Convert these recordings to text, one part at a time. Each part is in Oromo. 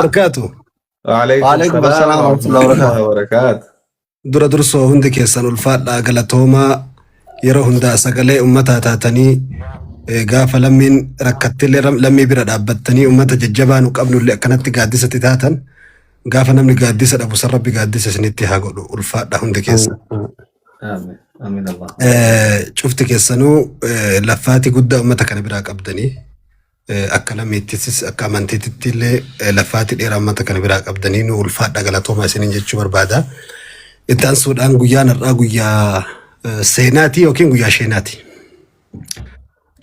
بركاته. وعليكم السلام ورحمة الله وبركاته. dura dursoo hundi keessan ulfaadhaa galatoomaa yeroo hundaa sagalee ummataa taatanii gaafa lammiin rakkattillee lammii bira dhaabbattanii ummata jajjabaa nu qabnullee akkanatti gaaddisatti taatan gaafa namni gaaddisa dhabu san rabbi gaaddisa isinitti haa godhu ulfaadhaa hundi keessan. Amiin Allah. Cufti keessanuu laffaatii guddaa ummata kana biraa qabdanii akka lammiittis akka amantiitti illee laffaatii dheeraa ummata kana biraa qabdanii nu ulfaadhaa galatoomaa isiniin jechuu barbaada. Ittaan suudhaan guyyaan har'aa guyyaa seenaatii yookiin guyyaa sheenaati.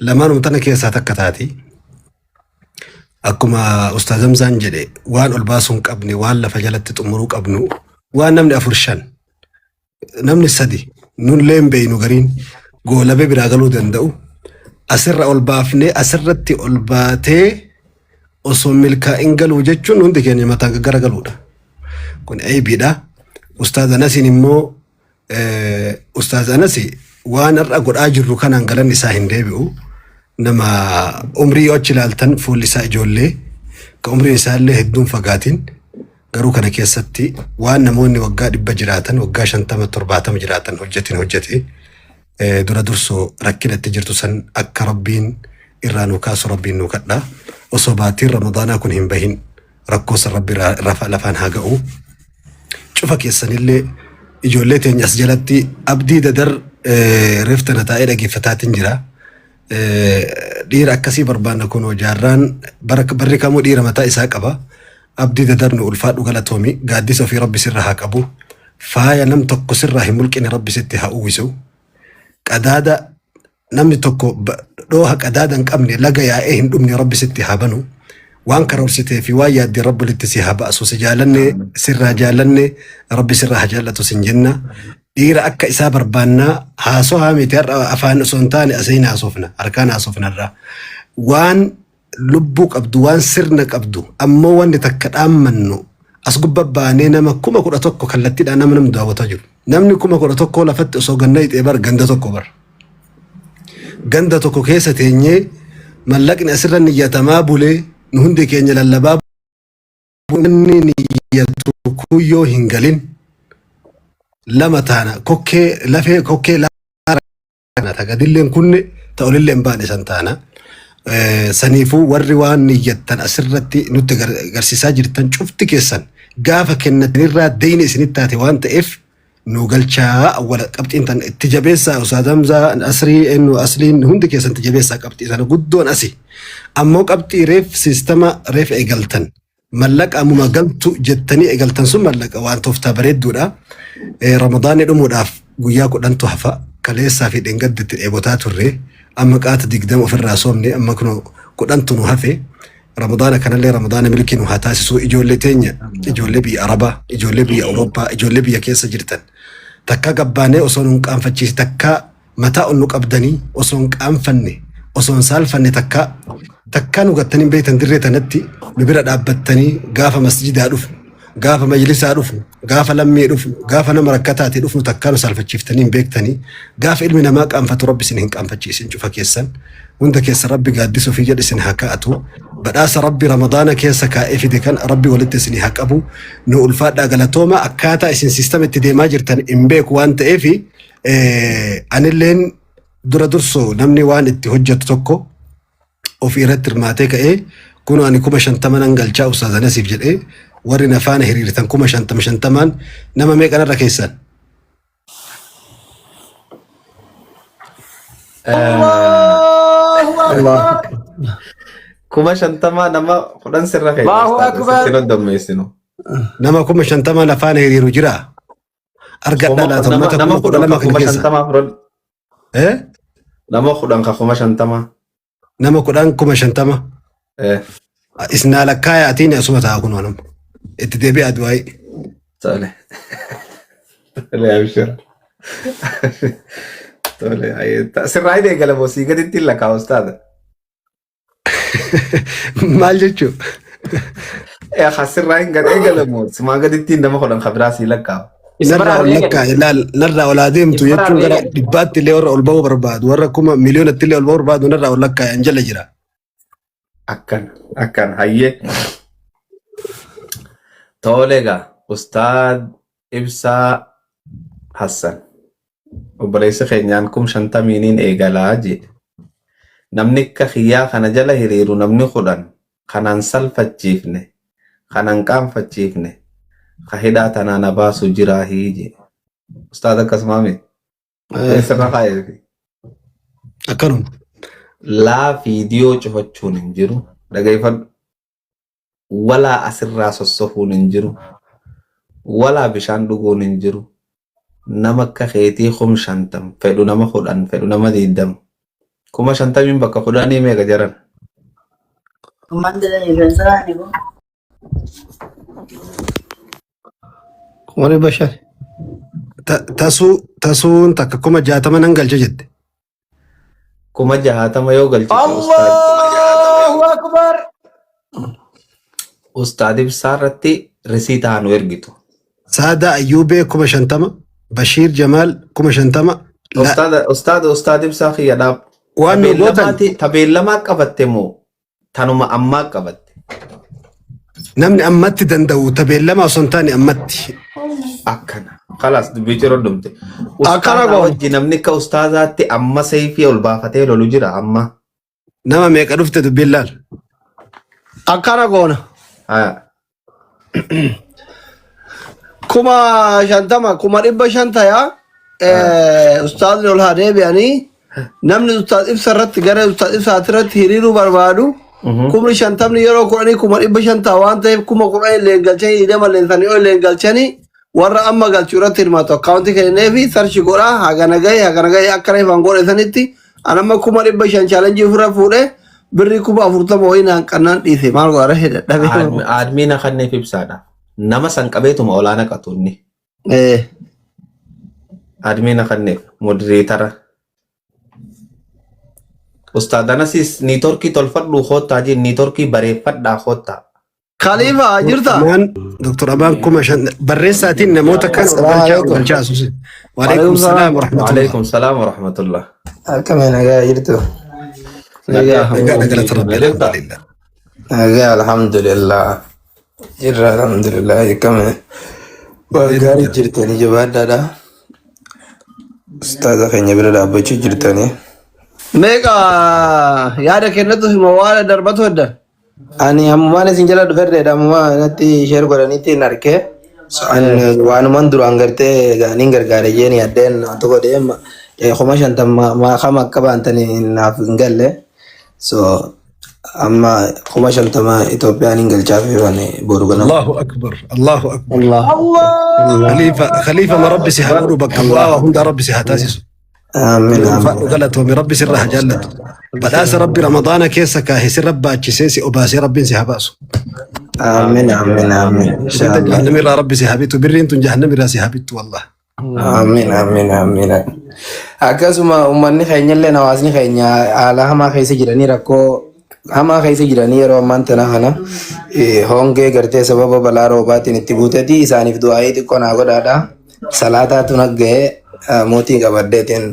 Lamaan tana keessaa takka taati. Akkuma Ustaaz Hamzaan jedhe waan ol baasuu hin qabne waan lafa jalatti xumuruu qabnu waan namni 4-5 namni 3 nullee hin beeynu gariin goolabee biraa galuu danda'u asirra ol baafnee asirratti ol baatee osoo milkaa'in galuu jechuun hundi keenya mataan gara galuudha. Kun eebiidha. Ustaaz Anasiin immoo Ustaaz Anasi waan har'a godhaa jirru kanaan galan isaa hin deebi'u. Nama umrii yoo achi ilaaltan fuulli isaa ijoollee ka umriin isaallee hedduun fagaatiin garuu kana keessatti waan namoonni waggaa 100 jiraatan waggaa 50-70 jiraatan hojjete dura dursoo rakkinatti jirtu san akka rabbiin irraa nu kaasu rabbiin nu kadhaa osoo baatiin ramadaanaa kun hin bahin rakkoo san rabbi lafaan haa ga'u. Cufa keessanillee ijoollee teenya as jalatti abdii dadar reeftana taa'ee dhageeffataatiin jira. Dhiira akkasii barbaanna kunoo jaarraan barri kamuu dhiira mataa isaa qaba. Abdii dadar nu ulfaadhu galatoomi gaaddisa ofii rabbi sirra haa qabu. Faaya nam tokko sirraa hin mulqine rabbi sitti haa uwwisu. Qadaada namni tokko dhooha qadaada hin qabne laga yaa'ee hin dhumne rabbi sitti haa banu. Waan karoorsitee fi waan yaaddee rabbi litti si haa ba'asu si jaalanne sirraa jaalanne rabbi sirraa haa jaallatu sin jenna. Dhiira akka isaa barbaannaa haasoo haa miti har'a afaan osoo hin taane asiin haasofna harkaan haasofnarraa. Waan lubbuu qabdu waan sirna qabdu ammoo wanni takka dhaammannu as gubba baanee nama 11,000 kallattiidhaan nama daawwataa jiru. Namni 11,000 lafatti osoo ganna ixee bar ganda tokko bar. Ganda tokko keessa teenyee mallaqni asirra niyyatamaa bulee nu hundi keenya lallabaa bunni niyyatu kuyyoo hin galin lama taana kokkee lafee kokkee laara tagadilleen kunne ta'ulillee hin baane san taana. Saniifuu warri waan niyyattan asirratti nutti garsiisaa jirtan cufti keessan gaafa kennatanirraa deeyni isinitti taate waan ta'eef nu galchaa awwala qabxiin tan itti jabeessaa Ustaaz Hamzaa asrii ennu asliin hundi keessan itti jabeessaa qabxii sana guddoon asi. Ammoo qabxii reef siistama reef eegaltan mallaqa ammuma galtu jettanii eegaltan sun mallaqa waan tooftaa bareedduudha. Ramadaanni dhumuudhaaf guyyaa 10tu hafa kaleessaa fi dheengadditti dheebotaa turre amma qaata 20 ofirraa soomne amma kun 10tu nu hafe. Ramadaana kanallee Ramadaana milkii nu haa taasisu ijoollee teenya ijoollee biyya Arabaa ijoollee biyya Awurooppaa ijoollee biyya keessa jirtan takka gabbaanee osoo nu qaanfachiisi takka mataa onnu qabdanii osoo hin qaanfanne osoo hin saalfanne takka nu gattanii beektan dirree tanatti nu bira dhaabbattanii gaafa masjidaa dhufnu gaafa majlisaa dhufnu gaafa lammii dhufnu gaafa nama rakkataatee dhufnu takka nu saalfachiiftanii beektanii gaafa ilmi namaa qaanfatu rabbi isin hin qaanfachiisin cufa keessan hunda keessa rabbi gaaddisuu fi jedhu isin haa kaa'atu. Badhaasa rabbi Ramadaana keessa kaa'ee fide kan rabbi walitti isin haa qabu nu ulfaadhaa galatooma akkaataa isin siistama itti deemaa jirtan hin beeku waan ta'eef anilleen dura dursoo namni waan itti hojjetu tokko ofii irratti hirmaatee ka'ee kun ani 50 nan galchaa Ustaaz Anasiif jedhee warri na faana hiriirtan 50 nama meeqanarra keessan? Allah. 50 nama 10 sirra ka'e. Allahu Akbar. Sinon dammeessinu. Nama 50 na faana hiriiru jira. Argadhaa laata uummata 10 kan keessa. Nama 10 ka 50. Nama 10 50. Isnaa lakkaaya atiin asuma ta'a kun wanam. Itti deebi'aa du'aayi. Tole. Tole abshir. Tole sirraa hidhee galamoo sii gaditti lakkaa ustaadha. Maal jechuu? Sirraa hin gadhee galamoo simaa gaditti nama 10 kabiraa sii lakkaa. Narraa olaa deemtu jechuun gara 100tti illee warra ol ba'uu barbaadu warra 1,000,000tti illee ol ba'uu barbaadu narraa ol lakkaa jala jira. Akkan hayyee. Tolega, Ustaad Ibsaa Hassan. Obboleessa keenyaan kum 50 eegalaa jedhe. Namni akka kiyyaa kana jala hiriiru namni 10 kanaan salphachiifne, kanaan qaanfachiifne, ka hidhaa tanaan baasu jiraa jedhe. Ustaad akkasumaa miti. Sirna faayee. Akkanuma. Laa viidiyoo cufachuun hin jiru. Dhageeffadhu. Walaa asirraa sossofuun hin jiru. Walaa bishaan dhuguun hin jiru. Nama akka keetii 50 fedhu nama 10 fedhu nama 20. 50 bakka 10 meeqa jiran? Kumari bashar. Tasuun takka 60 nan galcha jette. 60 yoo galchite Allahu Akbar. Ustaad Ibsaa irratti risiitaa nu ergitu. Saada Ayyuubee 50, Bashiir Jamaal 50. Ustaad Ibsaa kiyyadhaaf. Waan nu gootan Tabeellamaa qabatte moo tanuma ammaa qabatte? namni ammatti danda'u tabeellama osoo hin taane ammatti. Akkana. Kalaas dubbii ciroo dhumte. Akkana Ustaadaa goon. wajji namni akka ustaazaatti amma seefii ol baafatee lolu jira amma. Nama meeqa dhufte dubbiin laal. Akkana goona. Haa. Kuma 50 kuma 500 yaa ustaadni ol haa deebi'anii namni ustaad Ibsaa irratti gara ustaad Ibsaa irratti hiriiruu barbaadu kumni 50 yeroo 10 kuma 500 waan ta'eef kuma 10 illee galchanii hidhama leensanii ol illee galchanii warra amma galchuu irratti hirmaatu akkaawuntii kennee fi sarchi godhaa hagana gahee akkana ifaan godhesanitti anamma kuma 500 chaalenjii ofirra fuudhee birrii kuma 40 wayii naan qannaan dhiise maal godhara hedhadhabee. Aadmiina kanneef ibsaadha. Nama san qabeetuma olaana qaxuunni. Aadmiina kanneef modereetara. Ustaadanasis niitorkii tolfadhuu hoottaa jiin niitorkii bareeffadhaa hoottaa. Khalifa jirta? Dr. Abaan 5 barreessaatiin namoota kan galchaa asuusin. Waalaikum salaam wa rahmatullah. Waalaikum salaam wa rahmatullah. Akkamiin nagaa jirtu? Galata rabbi alhamdulillah. Nagaa alhamdulillah. Jirra alhamdulillah. Akkamiin? Waa gaarii jirtanii jabaadhaadha. Ustaaza keenya bira dhaabbachuu jirtanii. Meeqa yaada kennatu hima waan darbatu heddan? Ani ammumaan isin jala dhufeerreedha ammumaa natti sheer godhaniitti hin argee. Waanumaan duraan gartee gaaniin gargaare jeeni addeen tokko deema. 50 maaqama akka baantanii naaf hin galle. So amma 50 Itoophiyaan hin galchaafii waan boru kana. Allahu akbar. Allahu akbar. Allah. Khalifa ma rabbi sihaadhu bakka Allah hunda rabbi sihaataasisu. Amiin amiin. غلط ومن ربي سرها جلت بداس ربي رمضان كيسا كاهي ربا تشيسي وباسي ربي سيهباسو Amiin amiin amiin. Inshallah. جهنم را ربي سيهبيتو برين تن جهنم را سيهبيتو والله Amiin amiin amiin. Akkasuma uummanni keenya illee hawaasni keenya haala hamaa keessa jiranii rakkoo hamaa keessa jiranii yeroo ammaan tana kana hongee gartee sababa balaa roobaatiin itti buuteeti isaaniif du'aayii xiqqoo naa godhaadha. Salaataatu nagga'ee mootii qabaddeetiin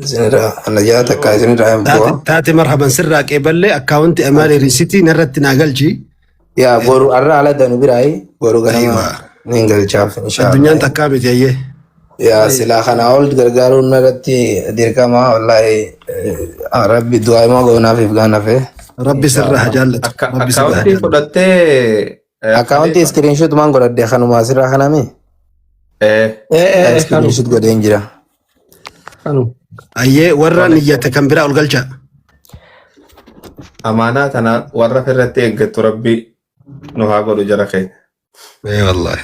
isinirra anajaa takka isinirra hin bu'a. تاتي مرحبا سرا قبل اكاونت امالي ريسيتي نرت ناقلجي Yaa boru arra ala danu biraay boru ganama nin galchaaf inshallah. الدنيا تكابت يا Yaa silaa kana ol gargaaruun irratti dirqama wallahi rabbi du'aa ima goonaaf gaanafe. ربي سرها جلت ربي سرها Akkaawuntii جلت fudhattee. Akkaawuntii screenshot maan godhadde kanuma asirraa kanami. Screenshot godheen jira. Kanu. اي ورا نيتك كم برا القلجا Amaanaa tana warra firratti eeggattu rabbi nu haa godhu jara keenya. اي والله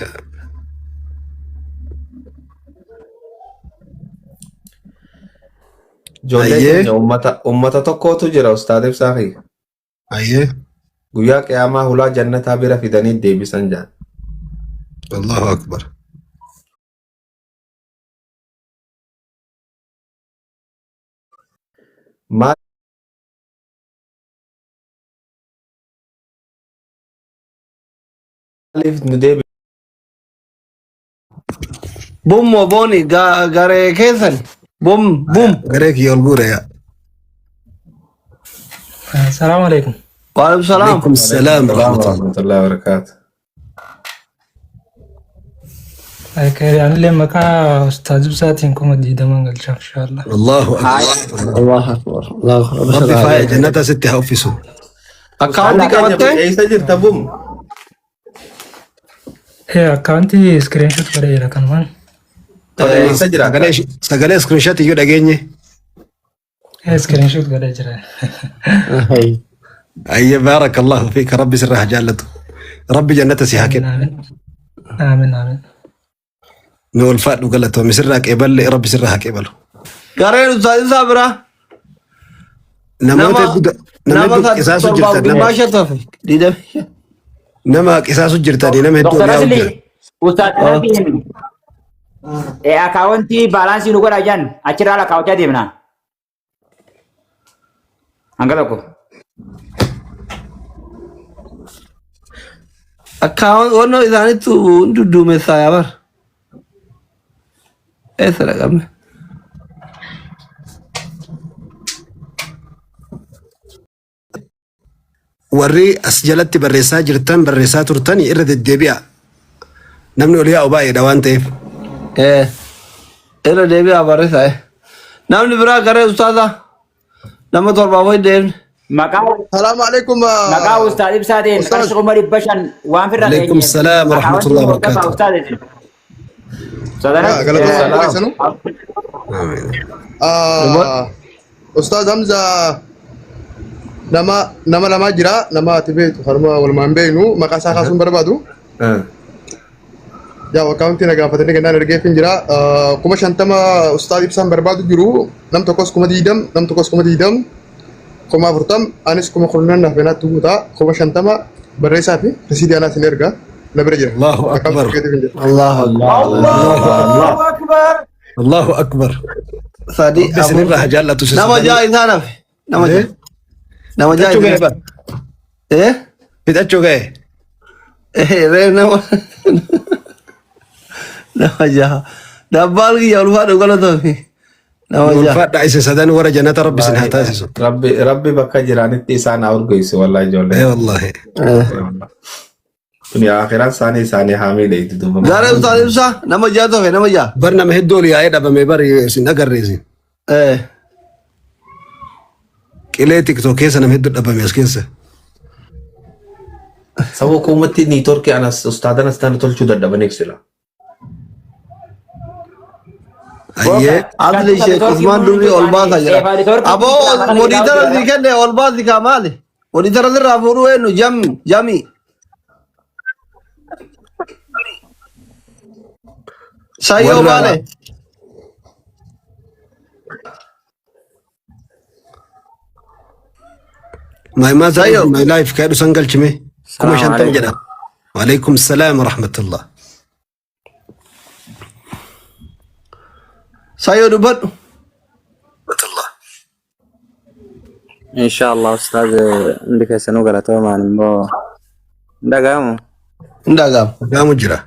Ijoollee Ayyee. keenya uummata tokkootu jira ustaad Ibsaa kiyya. اي Guyyaa qiyaamaa hulaa jannataa bira fidanii deebisan jaan. الله اكبر Maaliif nu deebi? Bummo boni gare keessan. Bum. غريك يا القورة يا السلام عليكم. Waalaikum salaam. عليكم السلام ورحمة الله warahmatullahi wabarakatuh. يعني لما كان أستاذ بساتين كوميدي ده منقل إن شاء الله. الله أكبر الله أكبر الله أكبر ربي فايق جنتها ستة أوفيسو أكاونتي كمان Isa jirta bum. إيه أكاونتي سكرين شوت كده كان مان. Isa jira. سقالي سكرين شات يجود أجيني إيه سكرين شوت كده جرا. أي بارك الله فيك ربي سرها جالته ربي جنتها سيحاكم آمين آمين آمين. نقول فات وقالته مسرك إبل ربي سرها كيبله قرين أستاذ صابرة نما قصاص جرتا ما شطفي دي ده نما قصاص جرتا دي نما Dokter هدو Asli, Ustaz Nabi. Akaunti balansi nugo ajan, acira la kau jadi mana? Angkat aku. account ono idani tu dudu mesaya bar esra gamne warri as jalatti barreessaa jirtan barreessaa turtan irra deddeebi'a namni oliyaa baay'eedha waan ta'eef era debi abare sai namni bira gare ustada nama torba way devne Maka السلام عليكم maka Ustaz Ibsadin, kasih kumari bashan, wan firda. عليكم السلام ورحمة الله وبركاته Ustaz itu. Saudara. استاذ حمزه نما لما جرا نما تبيت خرما والمان بينو مقاسا خاصم بربادو يا اكونتي نغا فتني كنا نرجع فين جرا كما شانتما استاذ ابسام بربادو جرو نم تكوس كما ديدم كما فرتم انس كما خلنا نحبنا توتا كما شانتما بريسا في رسيدي انا سنرجع لبرجر الله أكبر allah الله أكبر الله أكبر sadi بس نبغى جالة nama jai sana nama jai Pitacho gay. re nama nama jai dabal ki ulfa do galo to nama jai Ulfa da isa sadan wara janata rabbi sin hatasisu. Rabbi bakka jiranitti isaan awurgoyse wallahi Eh ijoollee. wallahi. Kuni akhiran isaanii haamilee itti duuba. gare ustad ibsa nama jai to nama jai Barna ma hedduu li ayda ba me bari sin agarreesin. Qilee TikTok keessa nama hedduu dhabame as keessa. Sababa hukumatti niitoorkii anas ustaadana istaan tolchuu dadhabaniif sila. Ayyee adli sheekh usman duri olbaata jira abo monitor dikende olbaati kamale monitor dirra furu enu jami sayo Warra- male my mother Sayo. my life kaadu sangal chime. Kuma Salaam shantan alaikum. jedha. Wa alaikum salam wa rahmatullah. sayo dubat Rahmatullah. إن شاء الله أستاذ عندك سنوغرة تومان مو دقامو ndagam Gaamu jira.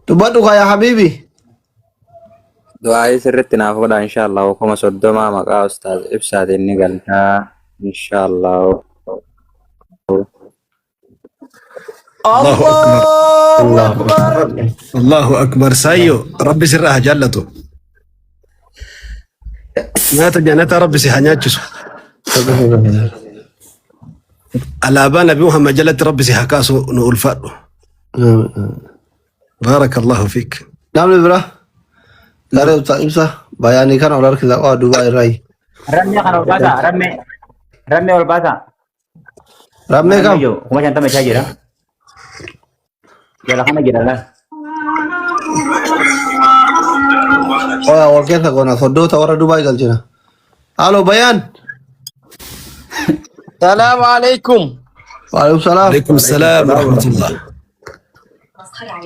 dubat ya habibi دعائي سرتنا فودا إن شاء الله وكما صدوما مقا أستاذ إبساد النقلتا إن شاء الله Allahu akbar sayo rabbi sirraa jaallatu. Nyaata jannata rabbi si hanyaachisu. Alaabaa nabi Muhammad jalatti rabbi si hakaasu nu ulfaadhu. Baarakallahu fiik. namni bira gare ustad ibsa bayani kan olar kita wa dubai rai Ramnya kan olbasa, ramme olbasa. ramme kam Yo, kuma shanta mai jira. Jala kana jira la. oya orkesa kona soddo ta wara dubai galjina halo bayan السلام عليكم wa alaikum salam Alaikum salam wa rahmatullah.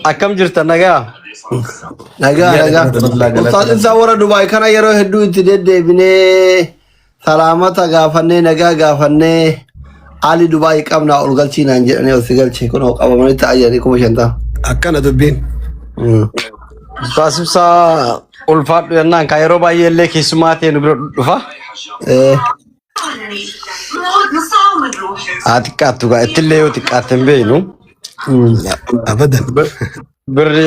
أكم جرت النجاة naga ustad ibsa wara dubai kana yero heddu itti deddeebine salamata gaafanne nagaa gaafanne ali dubai qabna ol galchiinaan jedhanii ol si galche kunoo qabamanii ta'ayyanii kuma shanta Akkana dubbiin. بس ألفات لنا كايرو باي اللي كيسماتي نبرد دفا atiqqaattu gaa ittillee yoo xiqqaatten beeynu abadan birri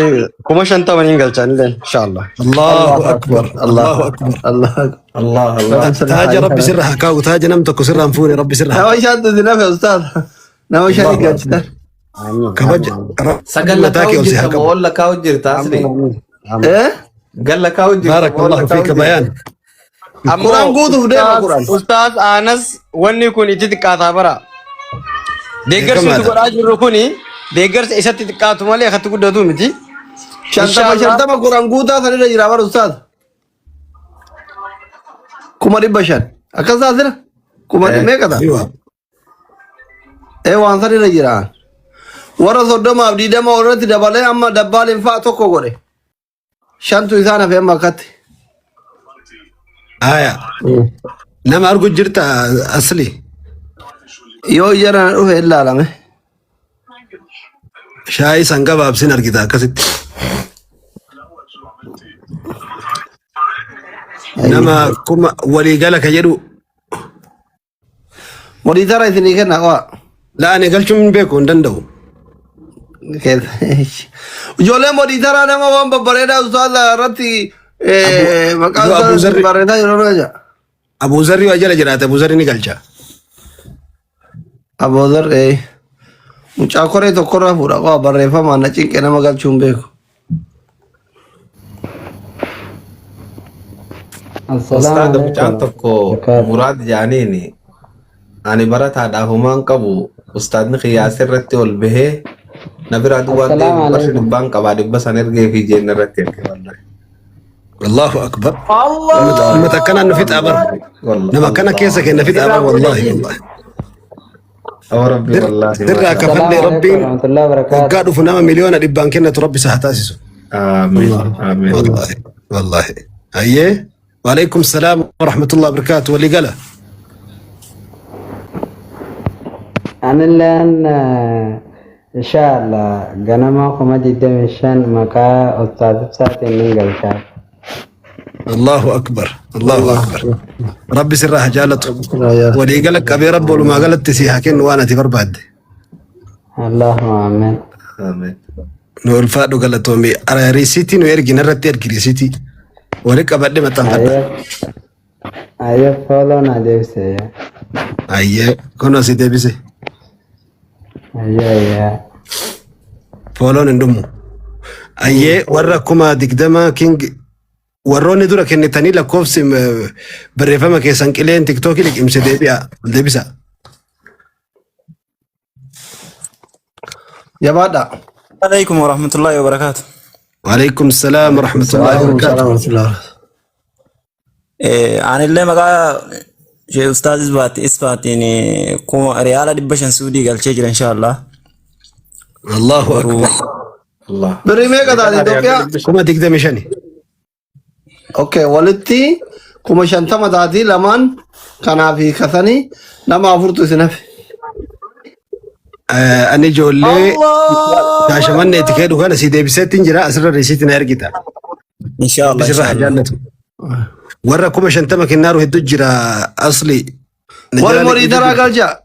50,000 hin galchanilleen inshallah. Allahu akbar Allahu akbar الله الله الله تاج ربي سرها كاو تاج نمتك سرها نفوني ربي سرها نما شاد دينا يا استاذ نما شاد قلت كبج سجل لك وسيها أوجر بقول لك أوجر تاسري ايه قال لك أوجر بارك الله فيك بيان قرآن قوتو فديما قرآن Ustaaz Anas wanni kun itti xiqqaataa bara. Deeggarsi Eegamaadha. nuti godhaa jirru kuni deeggarsa isatti xiqqaatu malee akkatti guddatu miti. شنتما قرآن قوتا سنين جرا بار استاذ كما دبشان اكذا سنه كما دي كذا ايوه ايه وان سنين جرا ورا صدما ابدي دما ورتي دبل اما دبال انفا توكو غوري شنتو يسانا في مكت آية نما أرجو جرتا أصلي يو جرا روح الا لامه شاي سانغا بابسين أرجيتا كسيت نما كم ولي قالك يدو مودي ترى اثنين كنا وا لا أنا قلت من بيكون دندو كده جولة مودي ترى انا ما وان ببريدا استاذ رتي مكان أبو استاذ ذر. بريدا يروح أبو زري وأجل جرات أبو زري نقلشا ابو ذر ايه mucaa tokkorra fuudha qaba barreeffama na cinqe nama galchuun beeku. أستاذ بجان تكو مراد جانيني أنا برتا داهمان قبو أستاذ نخي ياسر رتي والبه نبرا دوان دي برشد بان قبا دي بس نرغي في جين رتي والله الله أكبر لما تكنا نفيت أبر والله لما كان كيسك نفيت أبر والله والله أو ربي والله درا كفل ربي ورحمة الله وبركاته. وقعدوا في نام مليون الإبان كنا تربي سهتاسسو آمين آمين والله والله أيه وعليكم السلام ورحمة الله وبركاته واللي قاله أنا الآن إن شاء الله جنما كما جدا مشان مكا أستاذ ساتي من قلشان. الله أكبر الله أكبر ربي سرها جالته ولي قالك أبي رب ولما قالت تسيها كن وأنا تبر بعد اللهم آمين. آمين نور فادو قالت أمي أرى ريسيتي نويرجي نرتي أركي ريسيتي ولك أبدا ما تنفد أيه فولو ناديس يا. أيه كنا سيدي بيسي أيه فولون اندمو أيه ورا كما دقدما كينج وروني دورا كنتاني لكوفس بريفما كيسان كلين تيك توك لك امسي ديبسا يا بعد عليكم ورحمة الله وبركاته. وعليكم السلام ورحمة الله وبركاته أنا اللي مقا شيء أستاذ إثباتيني كم ريال دبشان سعودي قال شيء إن شاء الله. الله أكبر الله بري ميقا تادي دوبيا كما دقدمي شاني اوكي ولدتي كما شنتما تادي لمن كان في كثني لما فرت سنف أنا جولي تاشمان نتكيدو كان سيدي بسات تنجرا أسر ريسيتي نارجيتا إن شاء الله. إن بسرح شاء الله. جانته ورا كما شنتما كنارو هدجرا أصلي والموري ترى قال جاء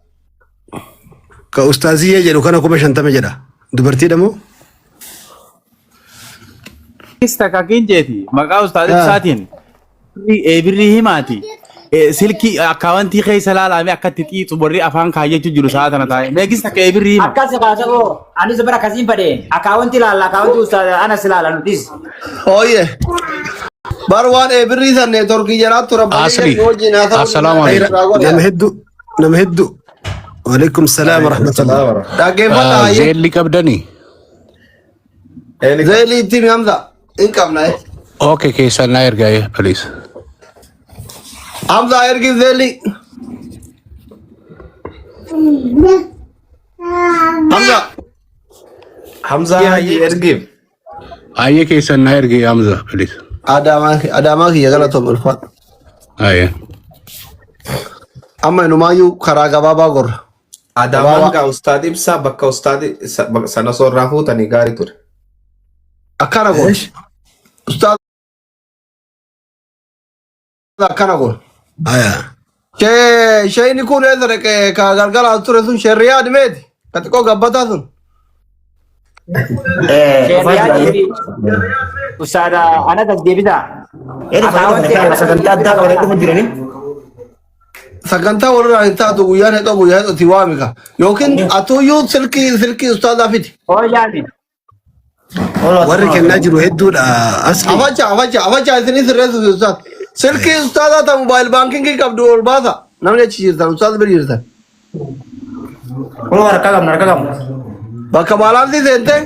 كأستاذية جلو كان كما شنتما جرا دبرتي دمو Istakakin jeti, maka ustaz satin. Birri himati. Silki akawanti kay salala mi akati ti tubori afan kaya tu juru saat na tayo. Megis tak birri hima. Akkas kasago, ani sabara kasim pade. Akawanti lala, akawanti ustaz ana silala nutis. اوه بروان ابري ثاني تركي جرات ربنا السلام عليكم نمهدو وعليكم السلام ورحمة الله كيف انا زي اللي قبدني زي اللي تيم حمزه ان كمنا اوكي كيس انا ارجع بليز حمزه ارجع زي اللي حمزه حمزة يرجع اي كيس انا ارجع يا حمزه بليز ادامك يا غلطهم الفات اي اما انه مايو كراغا بابا غور Adaman ka ustadi bisa bakka ustadi sana sorrahu tani gari tur. اكانا غور استاذ اكانا غور ايا shayni kun eesare ka galgala ture sun shariyaa dhimeeti ka xiqqoo gabbataa sun. Ustaada ana tasdeebisa. Sagantaa warra hin taatu guyyaan heexoo tiwaamika yookiin atuyyuu silkii ustaadaa fiti. Ooyaami. warri kennaa jiru hedduudha asli Afacha isinii sirreessu ustaad. Silkii ustaadaa ta mobaayil baankingii qabdu ol baasa namni achi jirtan ustaad bira jirtan. harka qabna. Bakka baalaansii seentee.